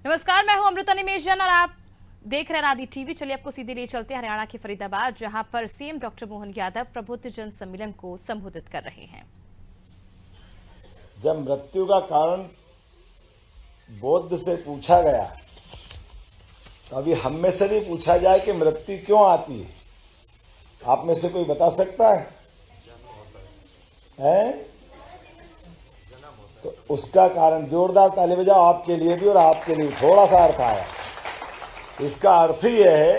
नमस्कार, मैं हूं अमृता निमेशजन और आप देख रहे हैं राधी टीवी। चलिए आपको सीधे ले चलते हैं हरियाणा के फरीदाबाद, जहां पर सीएम डॉक्टर मोहन यादव प्रबुद्ध जन सम्मेलन को संबोधित कर रहे हैं। जब मृत्यु का कारण बौद्ध से पूछा गया, तो अभी हम में से भी पूछा जाए कि मृत्यु क्यों आती है। आप में से कोई बता सकता है? तो उसका कारण जोरदार ताली बजाओ आपके लिए भी और आपके लिए थोड़ा सा अर्थ आया। इसका अर्थ ही यह है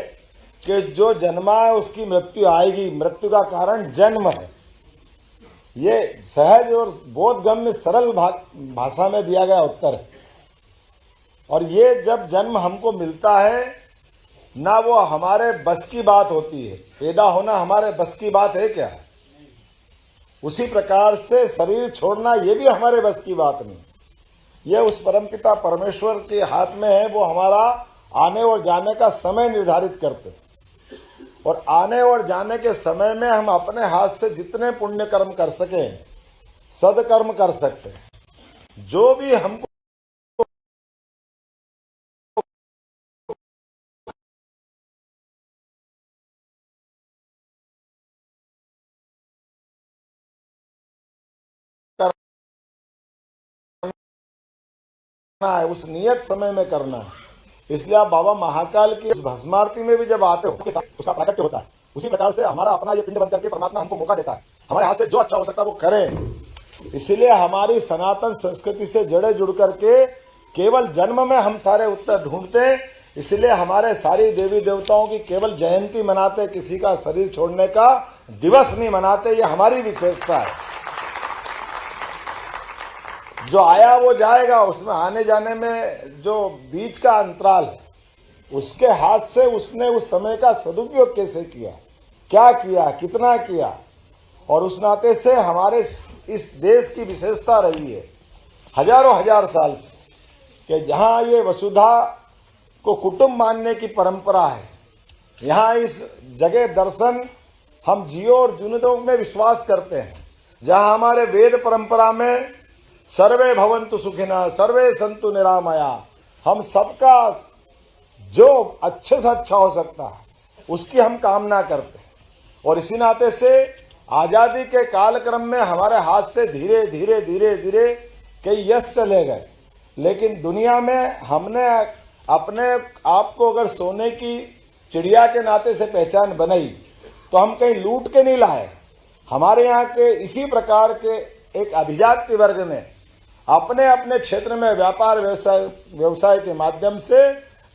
कि जो जन्मा है उसकी मृत्यु आएगी। मृत्यु का कारण जन्म है। ये सहज और बोधगम्य सरल भाषा में दिया गया उत्तर है। और ये जब जन्म हमको मिलता है ना, वो हमारे बस की बात होती है। पैदा होना हमारे बस की बात है क्या? उसी प्रकार से शरीर छोड़ना ये भी हमारे बस की बात नहीं। ये उस परमपिता परमेश्वर के हाथ में है। वो हमारा आने और जाने का समय निर्धारित करते हैं। और आने और जाने के समय में हम अपने हाथ से जितने पुण्य कर्म कर सके, सदकर्म कर सकते हैं। जो भी हमको है उस नियत समय में करना है। इसलिए आप बाबा महाकाल की उस भस्मारती में भी जब आते हो, उसका प्राकट्य होता है। उसी प्रकार से हमारा अपना ये पिंड बन करके परमात्मा हमको मौका देता है, हमारे हाथ से जो अच्छा हो सकता है वो करें। इसलिए हमारी सनातन संस्कृति से जड़े जुड़ करके केवल जन्म में हम सारे उत्तर ढूंढते हैं। इसलिए हमारे सारी देवी देवताओं की केवल जयंती मनाते, किसी का शरीर छोड़ने का दिवस नहीं मनाते। ये हमारी विशेषता है। जो आया वो जाएगा, उसमें आने जाने में जो बीच का अंतराल है, उसके हाथ से उसने उस समय का सदुपयोग कैसे किया, क्या किया, कितना किया। और उस नाते से हमारे इस देश की विशेषता रही है हजारों हजार साल से कि जहां ये वसुधा को कुटुंब मानने की परंपरा है, यहाँ इस जगह दर्शन हम जियो और जुनूदों में विश्वास करते हैं। जहां हमारे वेद परंपरा में सर्वे भवन्तु सुखिनः, सर्वे सन्तु निरामया, हम सबका जो अच्छे से अच्छा हो सकता है उसकी हम कामना करते हैं। और इसी नाते से आजादी के कालक्रम में हमारे हाथ से धीरे धीरे धीरे धीरे कई यश चले गए। लेकिन दुनिया में हमने अपने आप को अगर सोने की चिड़िया के नाते से पहचान बनाई, तो हम कहीं लूट के नहीं लाए। हमारे यहाँ के इसी प्रकार के एक अभिजात्य वर्ग ने अपने अपने क्षेत्र में व्यापार व्यवसाय के माध्यम से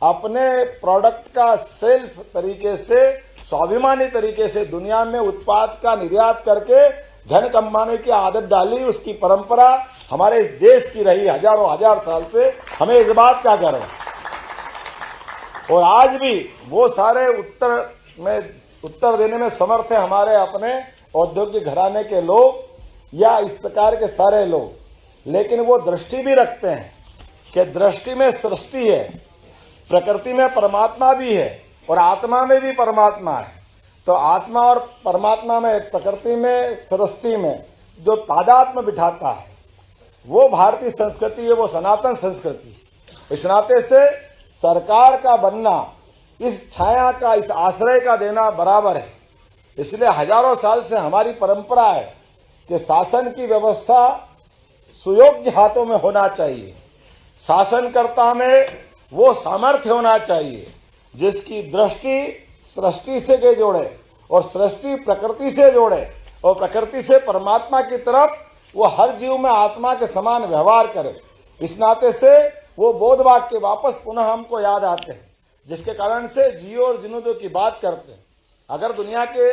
अपने प्रोडक्ट का सेल्फ तरीके से, स्वाभिमानी तरीके से दुनिया में उत्पाद का निर्यात करके धन कमाने की आदत डाली। उसकी परंपरा हमारे इस देश की रही हजारों हजार साल से। हमें इस बात का गर्व है। और आज भी वो सारे उत्तर देने में समर्थ है हमारे अपने औद्योगिक घराने के लोग या इस प्रकार के सारे लोग। लेकिन वो दृष्टि भी रखते हैं कि दृष्टि में सृष्टि है, प्रकृति में परमात्मा भी है और आत्मा में भी परमात्मा है। तो आत्मा और परमात्मा में, प्रकृति में, सृष्टि में जो तादात्म्य बिठाता है वो भारतीय संस्कृति है, वो सनातन संस्कृति। इस नाते से सरकार का बनना, इस छाया का, इस आश्रय का देना बराबर है। इसलिए हजारों साल से हमारी परंपरा है कि शासन की व्यवस्था सुयोग्य हाथों में होना चाहिए। शासनकर्ता में वो सामर्थ्य होना चाहिए जिसकी दृष्टि सृष्टि से जोड़े और सृष्टि प्रकृति से जोड़े और प्रकृति से परमात्मा की तरफ वो हर जीव में आत्मा के समान व्यवहार करे। इस नाते से वो बोध वाक्य वापस पुनः हमको याद आते हैं, जिसके कारण से जियो और जुनूदों की बात करते हैं। अगर दुनिया के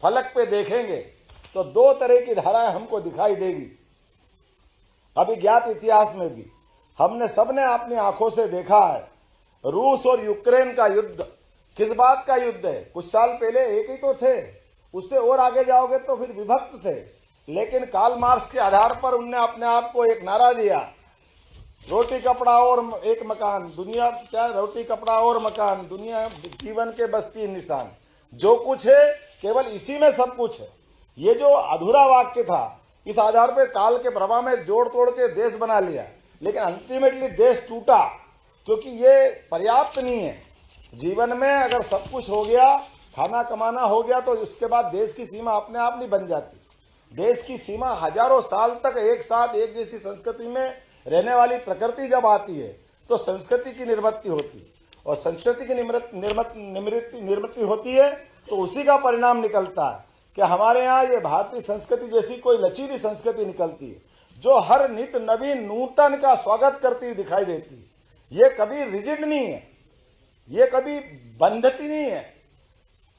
फलक पे देखेंगे तो दो तरह की धाराएं हमको दिखाई देगी। अभी ज्ञात इतिहास में भी हमने सबने अपनी आंखों से देखा है, रूस और यूक्रेन का युद्ध किस बात का युद्ध है। कुछ साल पहले एक ही तो थे, उससे और आगे जाओगे तो फिर विभक्त थे। लेकिन कार्ल मार्क्स के आधार पर उनने अपने आप को एक नारा दिया, रोटी कपड़ा और एक मकान, दुनिया क्या, रोटी कपड़ा और मकान, दुनिया जीवन के बस 3 निशान। जो कुछ है केवल इसी में सब कुछ है। ये जो अधूरा वाक्य था, इस आधार पर काल के प्रभाव में जोड़ तोड़ के देश बना लिया, लेकिन अल्टीमेटली देश टूटा। क्योंकि ये पर्याप्त नहीं है। जीवन में अगर सब कुछ हो गया, खाना कमाना हो गया, तो उसके बाद देश की सीमा अपने आप नहीं बन जाती। देश की सीमा हजारों साल तक एक साथ एक जैसी संस्कृति में रहने वाली प्रकृति जब आती है तो संस्कृति की निर्मिति होती है, और संस्कृति की निर्मिति होती है तो उसी का परिणाम निकलता है कि हमारे यहाँ ये भारतीय संस्कृति जैसी कोई लचीली संस्कृति निकलती है जो हर नित्य नवीन नूतन का स्वागत करती हुई दिखाई देती है। ये कभी रिजिड नहीं है, ये कभी बंधती नहीं है।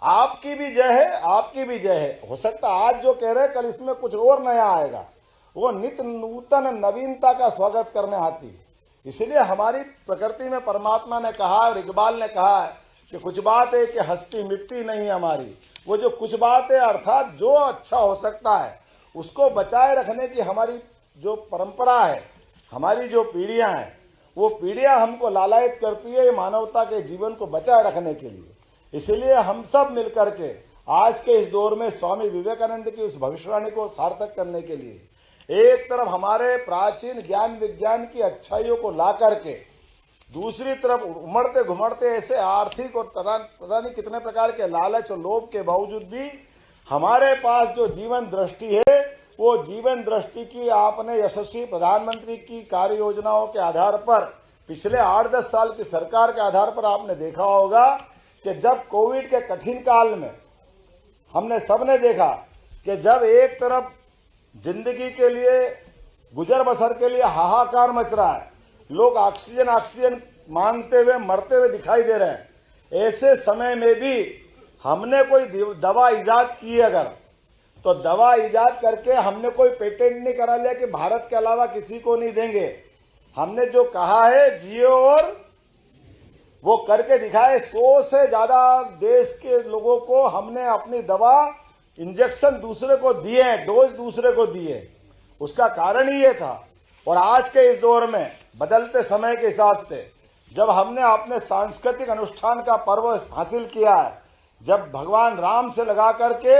आपकी भी जय है, आपकी भी जय है। हो सकता आज जो कह रहे हैं कल इसमें कुछ और नया आएगा। वो नित्य नूतन नवीनता का स्वागत करने आती है। इसलिए हमारी प्रकृति में परमात्मा ने कहा और इकबाल ने कहा है कि कुछ बात है कि हस्ती मिटती नहीं हमारी। वो जो कुछ बात है अर्थात जो अच्छा हो सकता है उसको बचाए रखने की हमारी जो परंपरा है, हमारी जो पीढ़ियां हैं, वो पीढ़ियां हमको लालायित करती है मानवता के जीवन को बचाए रखने के लिए। इसलिए हम सब मिलकर के आज के इस दौर में स्वामी विवेकानंद की उस भविष्यवाणी को सार्थक करने के लिए एक तरफ हमारे प्राचीन ज्ञान विज्ञान की अच्छाइयों को ला करके दूसरी तरफ उमड़ते घुमड़ते ऐसे आर्थिक और पता नहीं कितने प्रकार के लालच और लोभ के बावजूद भी हमारे पास जो जीवन दृष्टि है वो जीवन दृष्टि की आपने यशस्वी प्रधानमंत्री की कार्य योजनाओं के आधार पर पिछले 8-10 साल की सरकार के आधार पर आपने देखा होगा कि जब कोविड के कठिन काल में हमने सबने देखा कि जब एक तरफ जिंदगी के लिए गुजर बसर के लिए हाहाकार मच रहा है, लोग ऑक्सीजन मांगते हुए मरते हुए दिखाई दे रहे हैं, ऐसे समय में भी हमने कोई दवा इजाद की अगर तो दवा इजाद करके हमने कोई पेटेंट नहीं करा लिया कि भारत के अलावा किसी को नहीं देंगे। हमने जो कहा है जियो और वो करके दिखाए। 100 से ज्यादा देश के लोगों को हमने अपनी दवा इंजेक्शन दूसरे को दिए, डोज दूसरे को दिए। उसका कारण ही ये था। और आज के इस दौर में बदलते समय के हिसाब से जब हमने अपने सांस्कृतिक अनुष्ठान का पर्व हासिल किया है, जब भगवान राम से लगा करके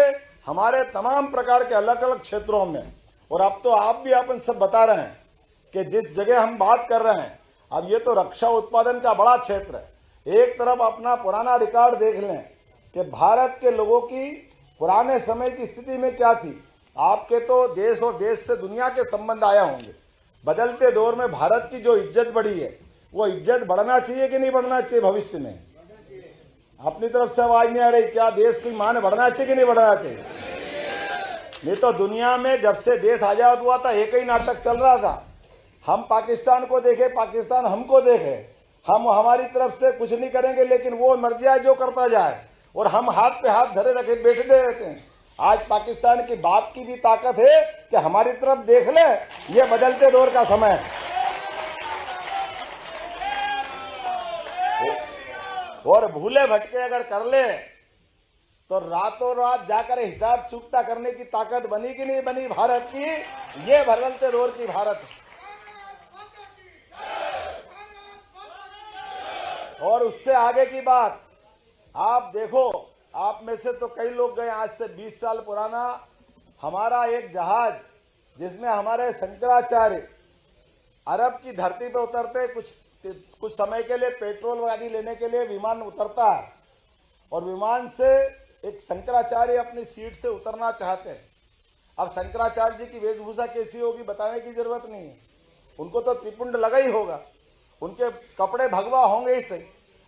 हमारे तमाम प्रकार के अलग अलग क्षेत्रों में, और अब तो आप भी अपन सब बता रहे हैं कि जिस जगह हम बात कर रहे हैं, अब ये तो रक्षा उत्पादन का बड़ा क्षेत्र है। एक तरफ अपना पुराना रिकॉर्ड देख लें कि भारत के लोगों की पुराने समय की स्थिति में क्या थी। आपके तो देश और देश से दुनिया के संबंध आया होंगे। बदलते दौर में भारत की जो इज्जत बढ़ी है, वो इज्जत बढ़ना चाहिए कि नहीं बढ़ना चाहिए भविष्य में? अपनी तरफ से आवाज नहीं आ रही। क्या देश की मान बढ़ना चाहिए कि नहीं बढ़ना चाहिए? नहीं तो दुनिया में जब से देश आजाद हुआ था एक ही नाटक चल रहा था। हम पाकिस्तान को देखे, पाकिस्तान हमको देखे। हम हमारी तरफ से कुछ नहीं करेंगे, लेकिन वो मर्जियां जो करता जाए, और हम हाथ पे हाथ धरे रखे बैठे रहते हैं। आज पाकिस्तान की बाप की भी ताकत है कि हमारी तरफ देख ले। ये बदलते दौर का समय है। और भूले भटके अगर कर ले तो रातों रात जाकर हिसाब चुकता करने की ताकत बनी कि नहीं बनी भारत की? ये बदलते दौर की भारत है। और उससे आगे की बात आप देखो, आप में से तो कई लोग गए, आज से 20 साल पुराना हमारा एक जहाज जिसमें हमारे शंकराचार्य अरब की धरती पर उतरते, कुछ समय के लिए पेट्रोल गाड़ी लेने के लिए विमान उतरता है, और विमान से एक शंकराचार्य अपनी सीट से उतरना चाहते हैं। अब शंकराचार्य जी की वेशभूषा कैसी होगी बताने की जरूरत नहीं है। उनको तो त्रिपुंड लगा ही होगा, उनके कपड़े भगवा होंगे ही सही।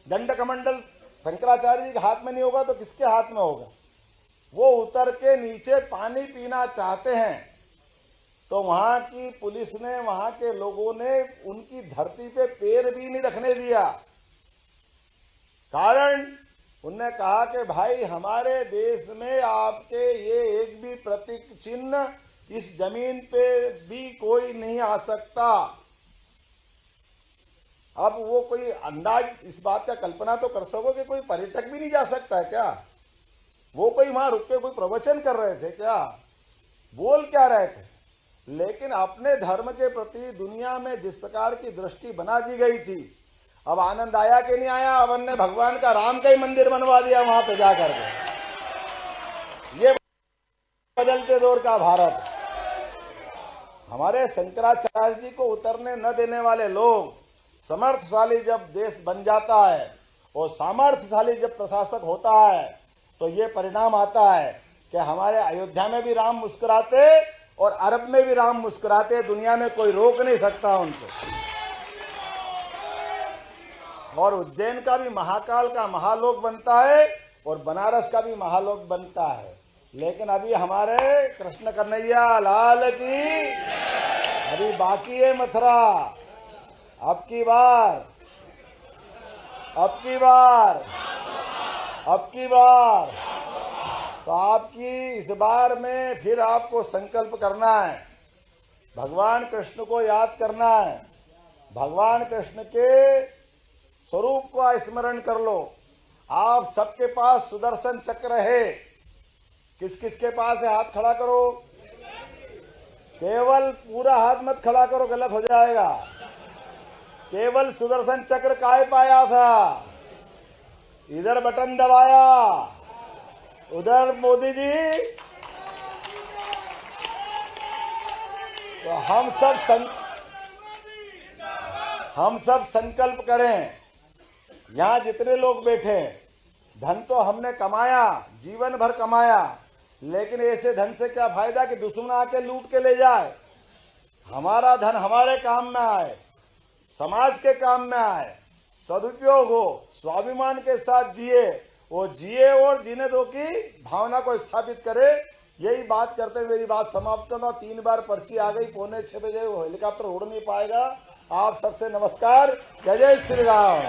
दंड कमंडल शंकराचार्य जी के हाथ में नहीं होगा तो किसके हाथ में होगा? वो उतर के नीचे पानी पीना चाहते हैं तो वहां की पुलिस ने, वहां के लोगों ने उनकी धरती पे पैर भी नहीं रखने दिया। कारण उनने कहा कि भाई हमारे देश में आपके ये एक भी प्रतीक चिन्ह इस जमीन पे भी कोई नहीं आ सकता। अब वो कोई अंदाज इस बात का कल्पना तो कर सको कि कोई पर्यटक भी नहीं जा सकता है क्या? वो कोई वहां रुक के कोई प्रवचन कर रहे थे क्या? बोल क्या रहे थे? लेकिन अपने धर्म के प्रति दुनिया में जिस प्रकार की दृष्टि बना दी गई थी, अब आनंद आया कि नहीं आया? अब हमने भगवान का राम का ही मंदिर बनवा दिया वहां पे जाकर के। ये बदलते दौर का भारत। हमारे शंकराचार्य जी को उतरने न देने वाले लोग समर्थशाली जब देश बन जाता है और सामर्थ्यशाली जब प्रशासक होता है तो ये परिणाम आता है कि हमारे अयोध्या में भी राम मुस्कुराते और अरब में भी राम मुस्कुराते, दुनिया में कोई रोक नहीं सकता उनको। और उज्जैन का भी महाकाल का महालोक बनता है और बनारस का भी महालोक बनता है। लेकिन अभी हमारे कृष्ण कन्हैया लाल की अभी बाकी है मथुरा। अब की बार तो आपकी इस बार में फिर आपको संकल्प करना है, भगवान कृष्ण को याद करना है, भगवान कृष्ण के स्वरूप को स्मरण कर लो। आप सबके पास सुदर्शन चक्र है। किस किस के पास है? हाथ खड़ा करो। केवल पूरा हाथ मत खड़ा करो, गलत हो जाएगा। केवल सुदर्शन चक्र काहे पाया था? इधर बटन दबाया, उधर मोदी जी। तो हम सब संकल्प करें। यहाँ जितने लोग बैठे, धन तो हमने कमाया, जीवन भर कमाया, लेकिन ऐसे धन से क्या फायदा कि दुश्मन आके लूट के ले जाए। हमारा धन हमारे काम में आए, समाज के काम में आए, सदुपयोग हो, स्वाभिमान के साथ जिए, वो जिए और जीने दो की भावना को स्थापित करे। यही बात करते हुए मेरी बात समाप्त करना। 3 बार पर्ची आ गई, 5:45 बजे वो हेलीकॉप्टर उड़ नहीं पाएगा। आप सबसे नमस्कार। जय जय श्री राम।